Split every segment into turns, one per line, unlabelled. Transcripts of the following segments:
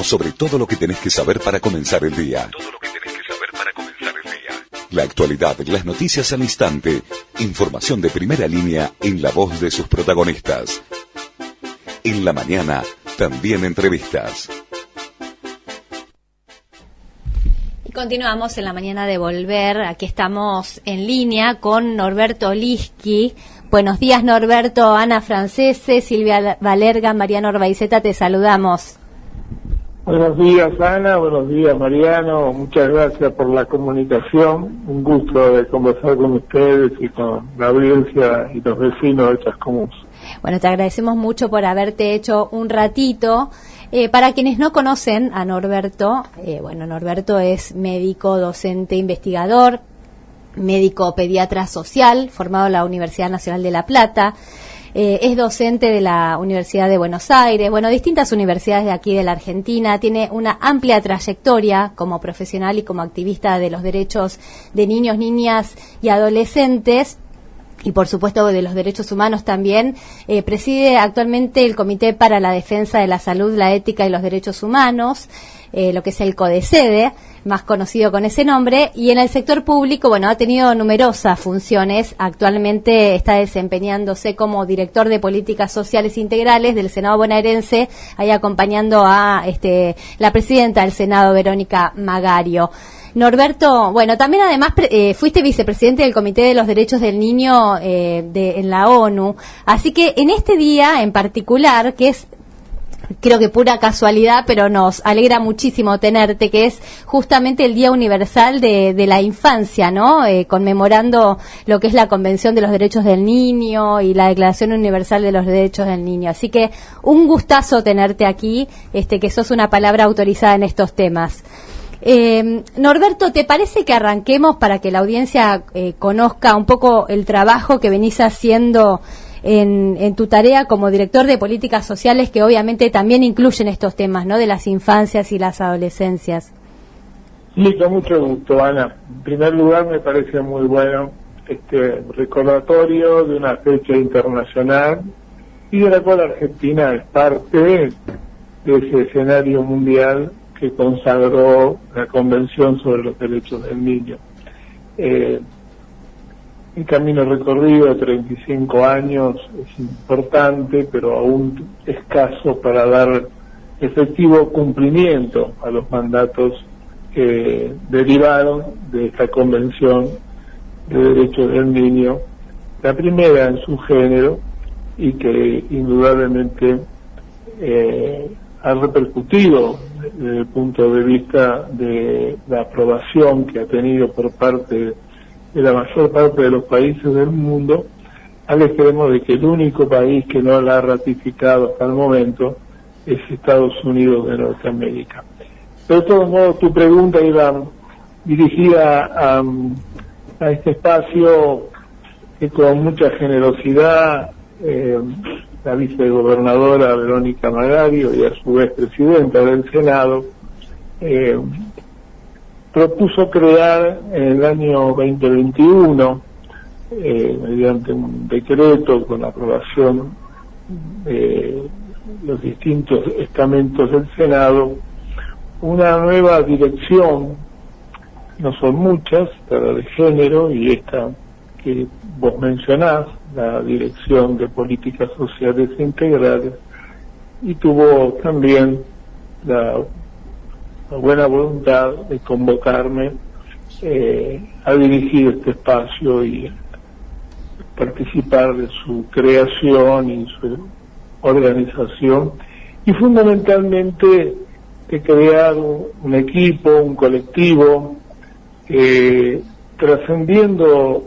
hablamos sobre todo lo que tenés que saber para comenzar el día. La actualidad, las noticias al instante, información de primera línea en la voz de sus protagonistas. En la mañana, también entrevistas.
Continuamos en la mañana de Volver. Aquí estamos en línea con Norberto Liski. Buenos días, Norberto. Ana Francese, Silvia Valerga, Mariano Orbaizeta, te saludamos.
Buenos días, Ana. Buenos días, Mariano. Muchas gracias por la comunicación. Un gusto de conversar con ustedes y con la audiencia y los vecinos de Chascomús.
Bueno, te agradecemos mucho por haberte hecho un ratito. Para quienes no conocen a Norberto, Norberto es médico, docente, investigador, médico pediatra social, formado en la Universidad Nacional de La Plata, es docente de la Universidad de Buenos Aires, distintas universidades de aquí de la Argentina, tiene una amplia trayectoria como profesional y como activista de los derechos de niños, niñas y adolescentes, y por supuesto de los derechos humanos también. Preside actualmente el Comité para la Defensa de la Salud, la Ética y los Derechos Humanos, lo que es el CODECEDE, más conocido con ese nombre, y en el sector público, ha tenido numerosas funciones. Actualmente está desempeñándose como director de políticas sociales integrales del Senado bonaerense, ahí acompañando a la presidenta del Senado, Verónica Magario. Norberto, también además fuiste vicepresidente del Comité de los Derechos del Niño en la ONU, así que en este día en particular, que es creo que pura casualidad, pero nos alegra muchísimo tenerte, que es justamente el Día Universal de la Infancia, ¿no? Conmemorando lo que es la Convención de los Derechos del Niño y la Declaración Universal de los Derechos del Niño. Así que un gustazo tenerte aquí, que sos una palabra autorizada en estos temas. Norberto, ¿te parece que arranquemos para que la audiencia conozca un poco el trabajo que venís haciendo en tu tarea como director de políticas sociales, que obviamente también incluyen estos temas, ¿no?, de las infancias y las adolescencias?
Sí, con mucho gusto, Ana. En primer lugar, me parece muy bueno este recordatorio de una fecha internacional y de la cual Argentina es parte de ese escenario mundial que consagró la Convención sobre los Derechos del Niño. Un camino recorrido de 35 años es importante, pero aún escaso para dar efectivo cumplimiento a los mandatos que derivaron de esta Convención de Derechos del Niño, la primera en su género, y que indudablemente ha repercutido desde el punto de vista de la aprobación que ha tenido por parte de la mayor parte de los países del mundo, al extremo de que el único país que no la ha ratificado hasta el momento es Estados Unidos de Norteamérica. Pero de todos modos, tu pregunta iba dirigida a este espacio que con mucha generosidad la vicegobernadora Verónica Magario, y a su vez presidenta del Senado, propuso crear en el año 2021, mediante un decreto con aprobación de los distintos estamentos del Senado, una nueva dirección. No son muchas, la de género y esta que vos mencionás, la Dirección de Políticas Sociales Integrales, y tuvo también la buena voluntad de convocarme a dirigir este espacio y participar de su creación y su organización, y fundamentalmente de crear un equipo, un colectivo, trascendiendo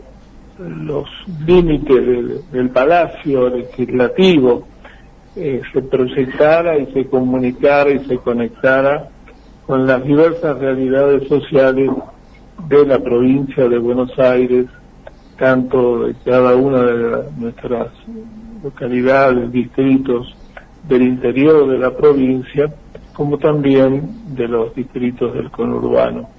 los límites del Palacio Legislativo, se proyectara y se comunicara y se conectara con las diversas realidades sociales de la provincia de Buenos Aires, tanto de cada una de nuestras localidades, distritos del interior de la provincia, como también de los distritos del conurbano.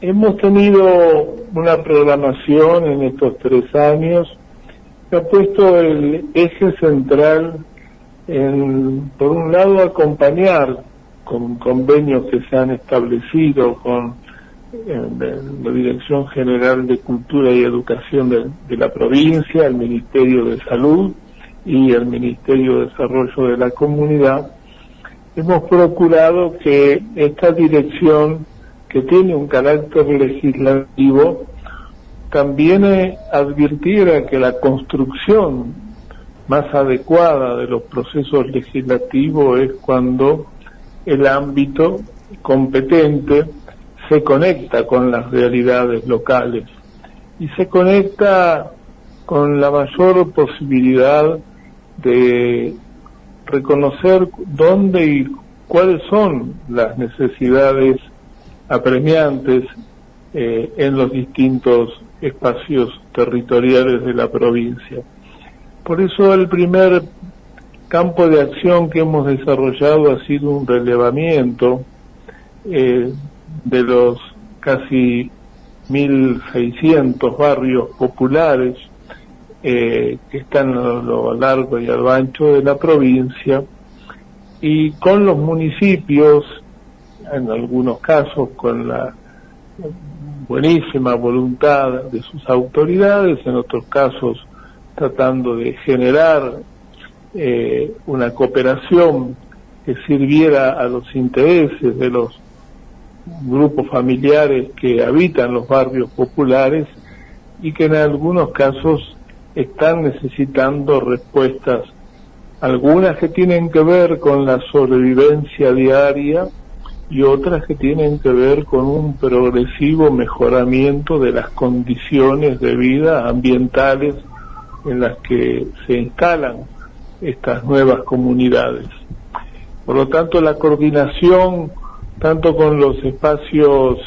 Hemos tenido una programación en estos 3 años que ha puesto el eje central por un lado, acompañar con convenios que se han establecido con la Dirección General de Cultura y Educación de la provincia, el Ministerio de Salud y el Ministerio de Desarrollo de la Comunidad. Hemos procurado que esta dirección, que tiene un carácter legislativo, también advirtiera que la construcción más adecuada de los procesos legislativos es cuando el ámbito competente se conecta con las realidades locales y se conecta con la mayor posibilidad de reconocer dónde y cuáles son las necesidades apremiantes en los distintos espacios territoriales de la provincia. Por eso el primer campo de acción que hemos desarrollado ha sido un relevamiento de los casi 1.600 barrios populares que están a lo largo y a lo ancho de la provincia, y con los municipios, en algunos casos con la buenísima voluntad de sus autoridades, en otros casos tratando de generar una cooperación que sirviera a los intereses de los grupos familiares que habitan los barrios populares y que en algunos casos están necesitando respuestas, algunas que tienen que ver con la sobrevivencia diaria y otras que tienen que ver con un progresivo mejoramiento de las condiciones de vida ambientales en las que se instalan estas nuevas comunidades. Por lo tanto, la coordinación tanto con los espacios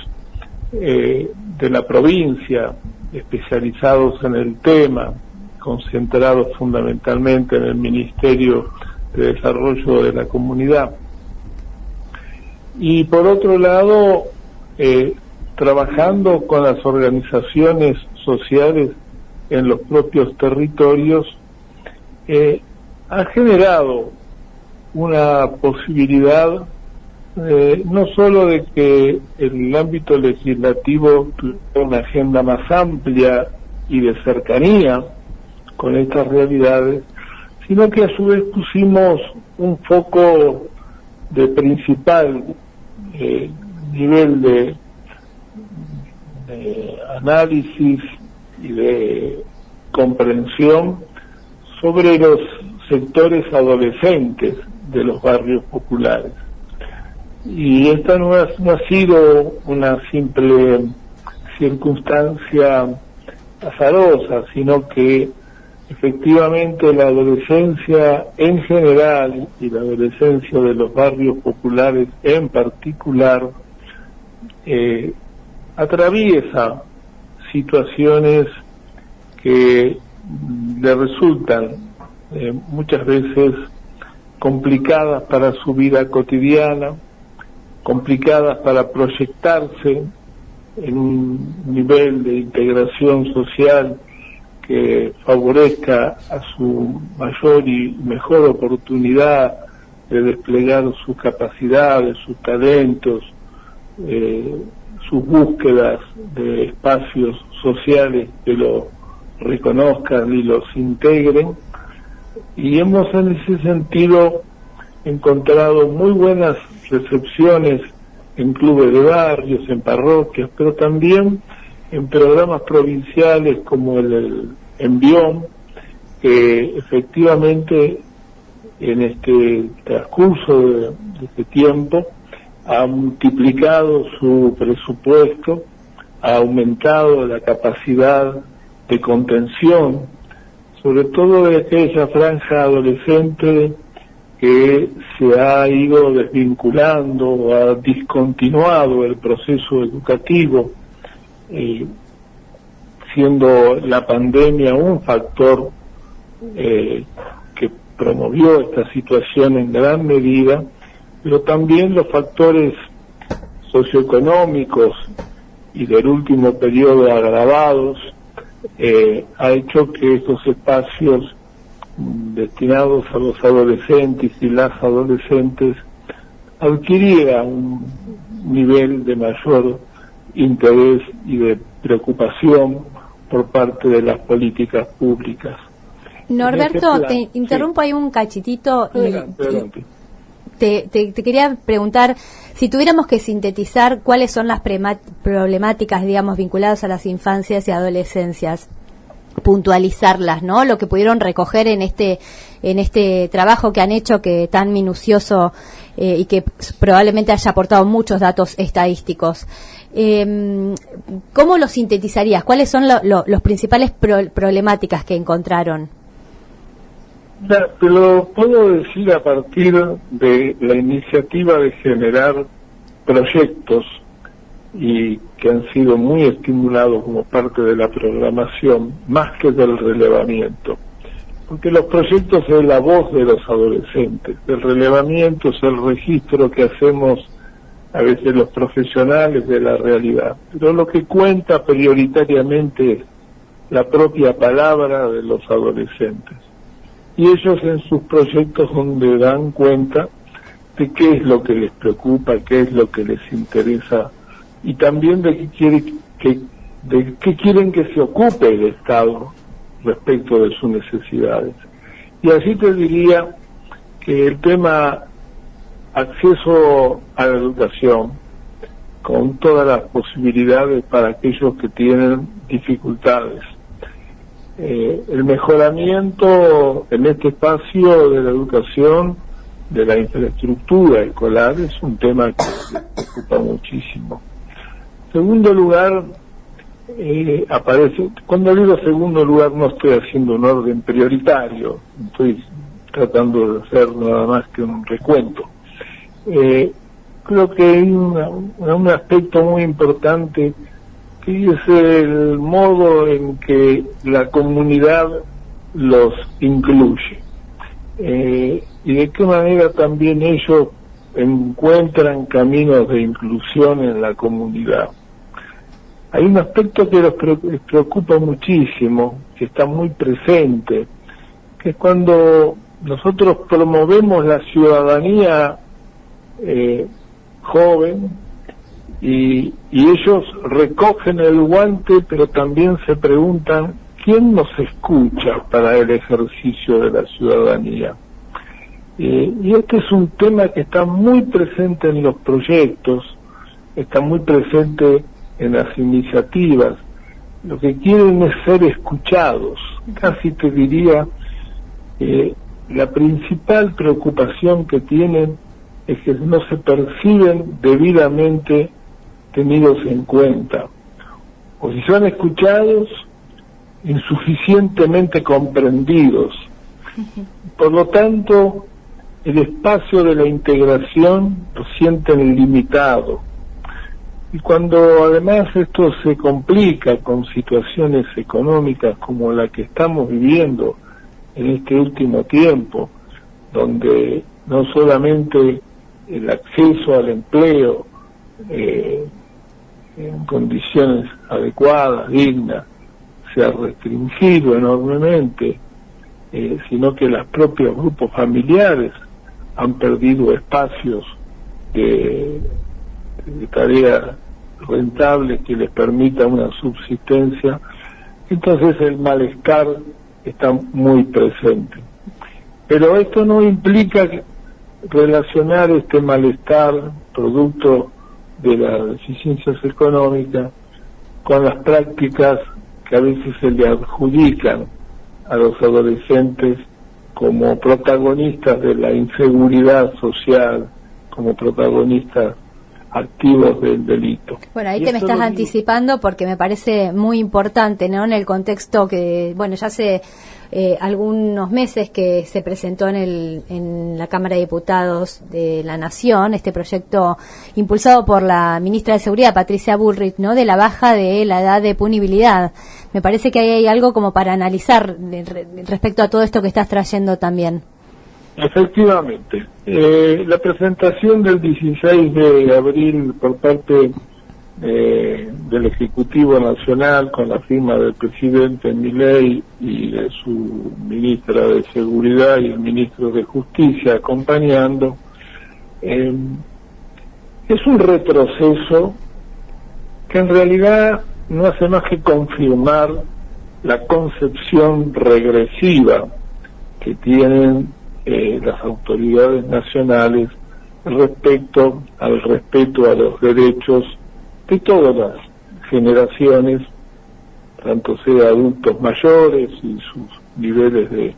de la provincia especializados en el tema, concentrados fundamentalmente en el Ministerio de Desarrollo de la Comunidad, y por otro lado trabajando con las organizaciones sociales en los propios territorios, ha generado una posibilidad no solo de que el ámbito legislativo tuviera una agenda más amplia y de cercanía con estas realidades, sino que a su vez pusimos un foco de principal nivel de análisis y de comprensión sobre los sectores adolescentes de los barrios populares. Y esta no ha sido una simple circunstancia azarosa, sino que efectivamente la adolescencia en general y la adolescencia de los barrios populares en particular atraviesa situaciones que le resultan muchas veces complicadas para su vida cotidiana, complicadas para proyectarse en un nivel de integración social que favorezca a su mayor y mejor oportunidad de desplegar sus capacidades, sus talentos, sus búsquedas de espacios sociales que lo reconozcan y los integren. Y hemos en ese sentido encontrado muy buenas recepciones en clubes de barrios, en parroquias, pero también en programas provinciales como el Envión, que efectivamente en este transcurso de este tiempo ha multiplicado su presupuesto, ha aumentado la capacidad de contención, sobre todo de aquella franja adolescente que se ha ido desvinculando, ha discontinuado el proceso educativo, siendo la pandemia un factor que promovió esta situación en gran medida, pero también los factores socioeconómicos y del último periodo agravados ha hecho que estos espacios destinados a los adolescentes y las adolescentes adquiriera un nivel de mayor interés y de preocupación por parte de las políticas públicas.
Norberto, te interrumpo ahí un cachitito.
Adelante.
Te quería preguntar, si tuviéramos que sintetizar cuáles son las problemáticas, digamos, vinculadas a las infancias y adolescencias, puntualizarlas, ¿no? Lo que pudieron recoger en este trabajo que han hecho, que tan minucioso y que probablemente haya aportado muchos datos estadísticos. ¿Cómo lo sintetizarías? ¿Cuáles son los principales problemáticas que encontraron?
Te lo puedo decir a partir de la iniciativa de generar proyectos y que han sido muy estimulados como parte de la programación, más que del relevamiento. Porque los proyectos es la voz de los adolescentes, el relevamiento es el registro que hacemos a veces los profesionales de la realidad. Pero lo que cuenta prioritariamente es la propia palabra de los adolescentes. Y ellos en sus proyectos donde dan cuenta de qué es lo que les preocupa, qué es lo que les interesa y también de qué quieren que se ocupe el Estado respecto de sus necesidades. Y así te diría que el tema acceso a la educación, con todas las posibilidades para aquellos que tienen dificultades, el mejoramiento en este espacio de la educación, de la infraestructura escolar, es un tema que me preocupa muchísimo. En segundo lugar, aparece, cuando digo segundo lugar no estoy haciendo un orden prioritario, estoy tratando de hacer nada más que un recuento. Creo que hay un aspecto muy importante que es el modo en que la comunidad los incluye y de qué manera también ellos encuentran caminos de inclusión en la comunidad. Hay un aspecto que los preocupa muchísimo, que está muy presente, que es cuando nosotros promovemos la ciudadanía joven y ellos recogen el guante, pero también se preguntan quién nos escucha para el ejercicio de la ciudadanía. Y este es un tema que está muy presente en los proyectos, está muy presente en las iniciativas. Lo que quieren es ser escuchados. Casi te diría, la principal preocupación que tienen es que no se perciben debidamente tenidos en cuenta, o si son escuchados, insuficientemente comprendidos. Por lo tanto, el espacio de la integración lo sienten limitado. Y cuando además esto se complica con situaciones económicas como la que estamos viviendo en este último tiempo, donde no solamente el acceso al empleo en condiciones adecuadas, dignas, se ha restringido enormemente, sino que los propios grupos familiares han perdido espacios de tareas rentables que les permitan una subsistencia. Entonces el malestar está muy presente. Pero esto no implica relacionar este malestar producto de las deficiencias económicas con las prácticas que a veces se le adjudican a los adolescentes como protagonistas de la inseguridad social, como protagonistas activos del delito.
Bueno, ahí te me estás anticipando porque me parece muy importante, ¿no? En el contexto que, bueno, ya hace algunos meses que se presentó en la Cámara de Diputados de la Nación este proyecto impulsado por la ministra de Seguridad, Patricia Bullrich, ¿no? De la baja de la edad de punibilidad. Me parece que ahí hay algo como para analizar respecto a todo esto que estás trayendo también.
Efectivamente. La presentación del 16 de abril por parte del Ejecutivo Nacional, con la firma del presidente Milei y de su ministra de Seguridad y el ministro de Justicia acompañando, es un retroceso que en realidad no hace más que confirmar la concepción regresiva que tienen las autoridades nacionales respecto al respeto a los derechos de todas las generaciones, tanto sea adultos mayores y sus niveles de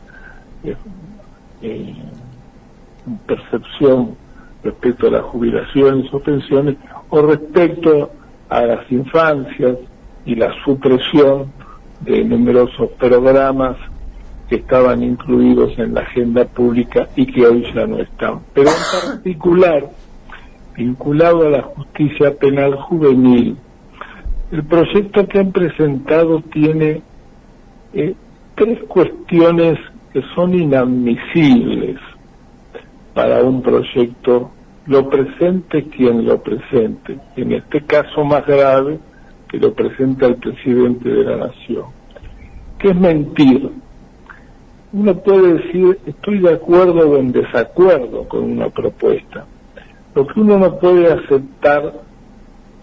percepción respecto a las jubilaciones o pensiones, o respecto a las infancias y la supresión de numerosos programas que estaban incluidos en la agenda pública y que hoy ya no están. Pero en particular, vinculado a la justicia penal juvenil, el proyecto que han presentado tiene tres cuestiones que son inadmisibles para un proyecto, lo presente quien lo presente, en este caso más grave, que lo presenta el presidente de la Nación, que es mentir. Uno puede decir, estoy de acuerdo o en desacuerdo con una propuesta. Lo que uno no puede aceptar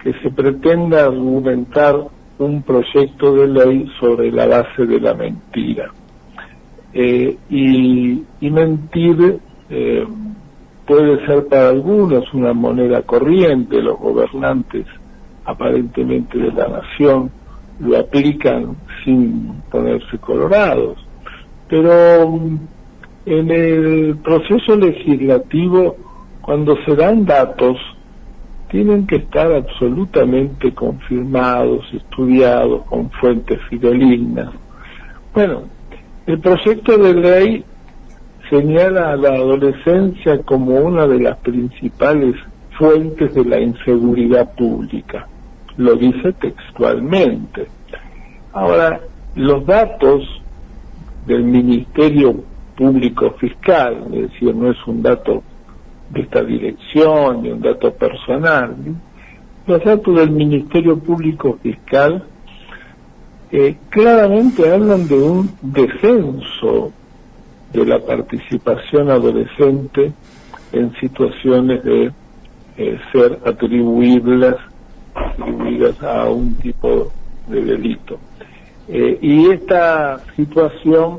que se pretenda argumentar un proyecto de ley sobre la base de la mentira. Y mentir puede ser para algunos una moneda corriente. Los gobernantes aparentemente de la nación lo aplican sin ponerse colorados, pero en el proceso legislativo, cuando se dan datos, tienen que estar absolutamente confirmados, estudiados, con fuentes fidedignas. Bueno, el proyecto de ley señala a la adolescencia como una de las principales fuentes de la inseguridad pública. Lo dice textualmente. Ahora, los datos del Ministerio Público Fiscal, es decir, no es un dato de esta dirección ni un dato personal, los datos del Ministerio Público Fiscal claramente hablan de un descenso de la participación adolescente en situaciones de ser atribuidas a un tipo de delito. Y esta situación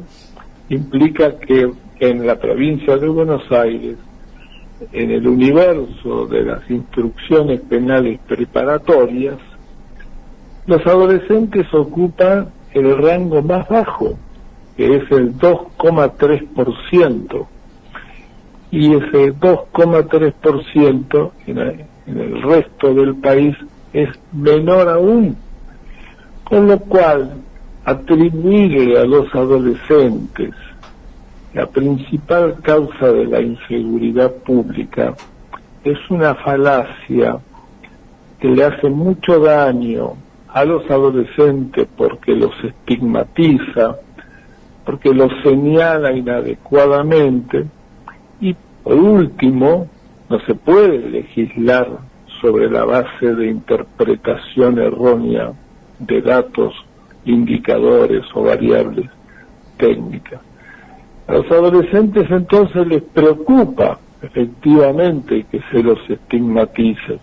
implica que en la provincia de Buenos Aires, en el universo de las instrucciones penales preparatorias, los adolescentes ocupan el rango más bajo, que es el 2,3%, y ese 2,3% en el resto del país es menor aún, con lo cual atribuirle a los adolescentes la principal causa de la inseguridad pública es una falacia que le hace mucho daño a los adolescentes porque los estigmatiza, porque los señala inadecuadamente, y por último, no se puede legislar sobre la base de interpretación errónea de datos, indicadores o variables técnicas. A los adolescentes entonces les preocupa efectivamente que se los estigmatice,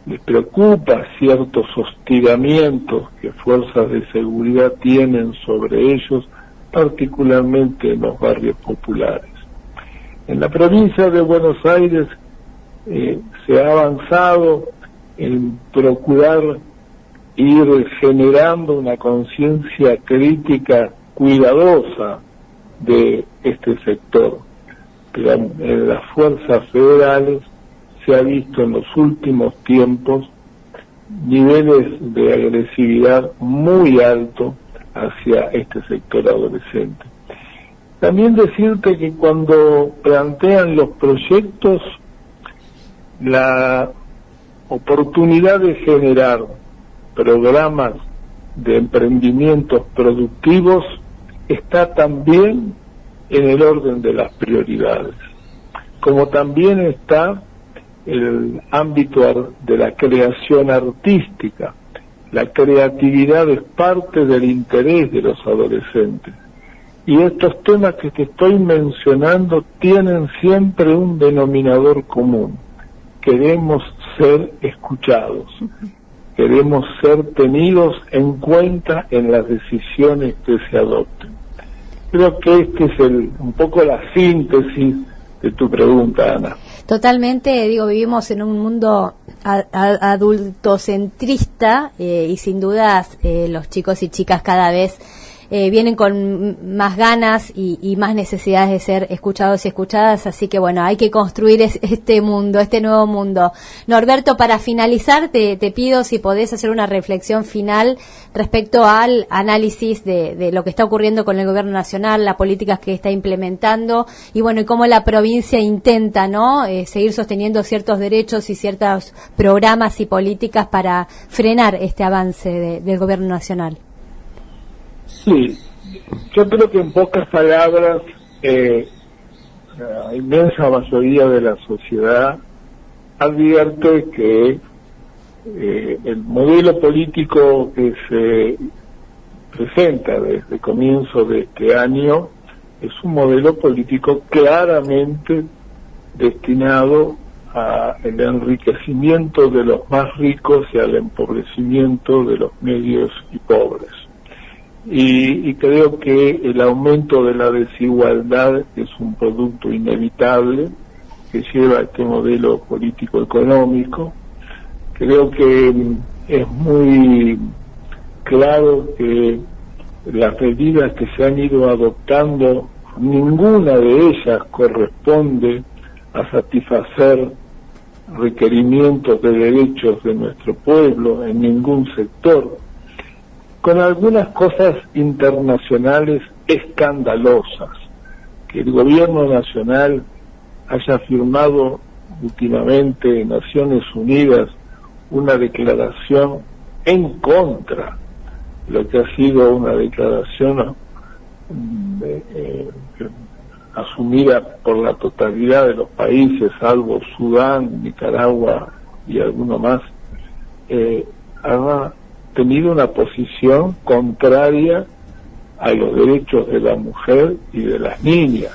les preocupa ciertos hostigamientos que fuerzas de seguridad tienen sobre ellos, particularmente en los barrios populares. En la provincia de Buenos Aires se ha avanzado en procurar ir generando una conciencia crítica cuidadosa de este sector, pero en las fuerzas federales se ha visto en los últimos tiempos niveles de agresividad muy altos hacia este sector adolescente. También decirte que cuando plantean los proyectos, la oportunidad de generar programas de emprendimientos productivos está también en el orden de las prioridades, como también está el ámbito de la creación artística. La creatividad es parte del interés de los adolescentes. Y estos temas que te estoy mencionando tienen siempre un denominador común. Queremos ser escuchados. Queremos ser tenidos en cuenta en las decisiones que se adopten. Creo que este es un poco la síntesis de tu pregunta, Ana.
Totalmente, vivimos en un mundo adultocentrista y sin dudas los chicos y chicas cada vez vienen con más ganas y más necesidades de ser escuchados y escuchadas, así que bueno, hay que construir este mundo, este nuevo mundo. Norberto, para finalizar, te pido si podés hacer una reflexión final respecto al análisis de lo que está ocurriendo con el gobierno nacional, las políticas que está implementando y bueno, y cómo la provincia intenta, ¿no?, seguir sosteniendo ciertos derechos y ciertos programas y políticas para frenar este avance del gobierno nacional.
Sí, yo creo que en pocas palabras la inmensa mayoría de la sociedad advierte que el modelo político que se presenta desde el comienzo de este año es un modelo político claramente destinado al enriquecimiento de los más ricos y al empobrecimiento de los medios y pobres. Y creo que el aumento de la desigualdad es un producto inevitable que lleva a este modelo político-económico. Creo que es muy claro que las medidas que se han ido adoptando, ninguna de ellas corresponde a satisfacer requerimientos de derechos de nuestro pueblo en ningún sector, con algunas cosas internacionales escandalosas, que el gobierno nacional haya firmado últimamente en Naciones Unidas una declaración en contra, lo que ha sido una declaración asumida por la totalidad de los países, salvo Sudán, Nicaragua y alguno más, ha tenido una posición contraria a los derechos de la mujer y de las niñas,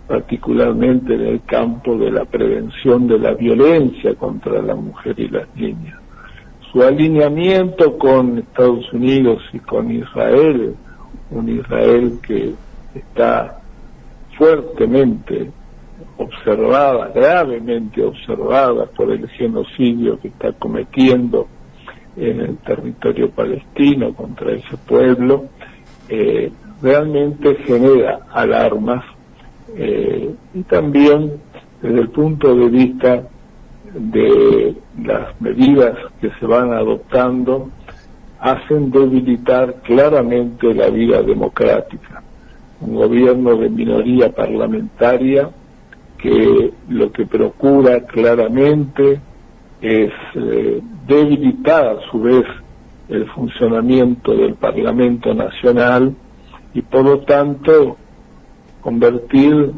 particularmente en el campo de la prevención de la violencia contra la mujer y las niñas. Su alineamiento con Estados Unidos y con Israel, un Israel que está fuertemente observada, gravemente observada por el genocidio que está cometiendo en el territorio palestino contra ese pueblo, realmente genera alarmas y también desde el punto de vista de las medidas que se van adoptando hacen debilitar claramente la vida democrática. Un gobierno de minoría parlamentaria que lo que procura claramente es debilitar a su vez el funcionamiento del Parlamento Nacional y por lo tanto convertir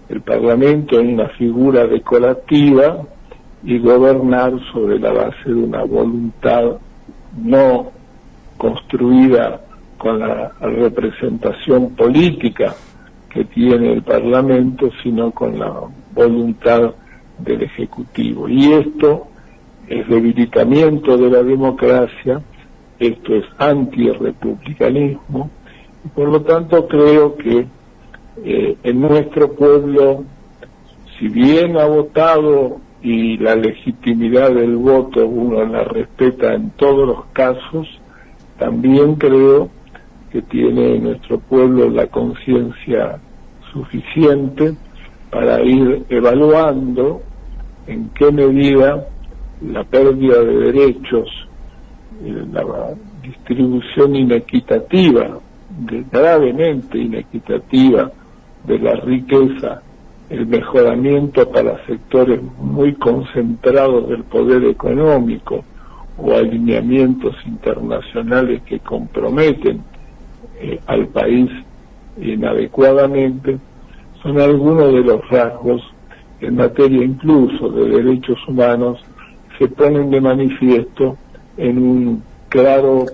el Parlamento en una figura decorativa y gobernar sobre la base de una voluntad no construida con la representación política que tiene el Parlamento, sino con la voluntad del Ejecutivo. Y esto es debilitamiento de la democracia, esto es antirrepublicanismo, y por lo tanto creo que en nuestro pueblo, si bien ha votado y la legitimidad del voto uno la respeta en todos los casos, también creo que tiene nuestro pueblo la conciencia suficiente para ir evaluando en qué medida la pérdida de derechos, la distribución inequitativa, gravemente inequitativa de la riqueza, el mejoramiento para sectores muy concentrados del poder económico o alineamientos internacionales que comprometen al país inadecuadamente, son algunos de los rasgos en materia incluso de derechos humanos, se ponen de manifiesto en un claro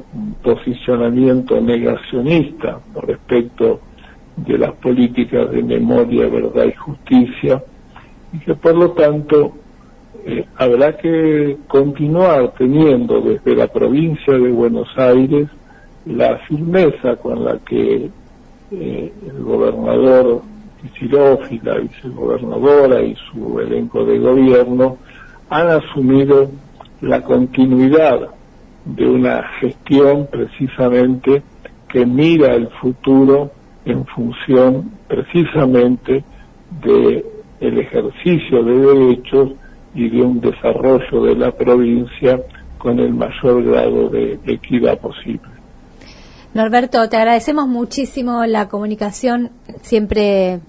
posicionamiento negacionista respecto de las políticas de memoria, verdad y justicia, y que por lo tanto habrá que continuar teniendo desde la provincia de Buenos Aires la firmeza con la que el gobernador Kicillof y la vicegobernadora y su elenco de gobierno han asumido la continuidad de una gestión precisamente que mira el futuro en función precisamente de el ejercicio de derechos y de un desarrollo de la provincia con el mayor grado de equidad posible.
Norberto, te agradecemos muchísimo la comunicación, siempre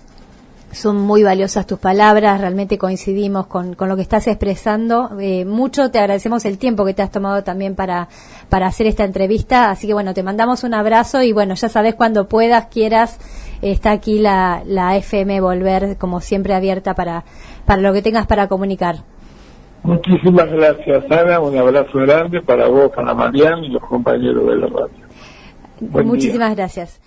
son muy valiosas tus palabras, realmente coincidimos con lo que estás expresando. Mucho te agradecemos el tiempo que te has tomado también para hacer esta entrevista, así que bueno, te mandamos un abrazo y bueno, ya sabes, cuando puedas, quieras, está aquí la FM Volver, como siempre, abierta para lo que tengas para comunicar.
Muchísimas gracias, Ana, un abrazo grande para vos, para Mariano y los compañeros de la radio.
Muchísimas gracias.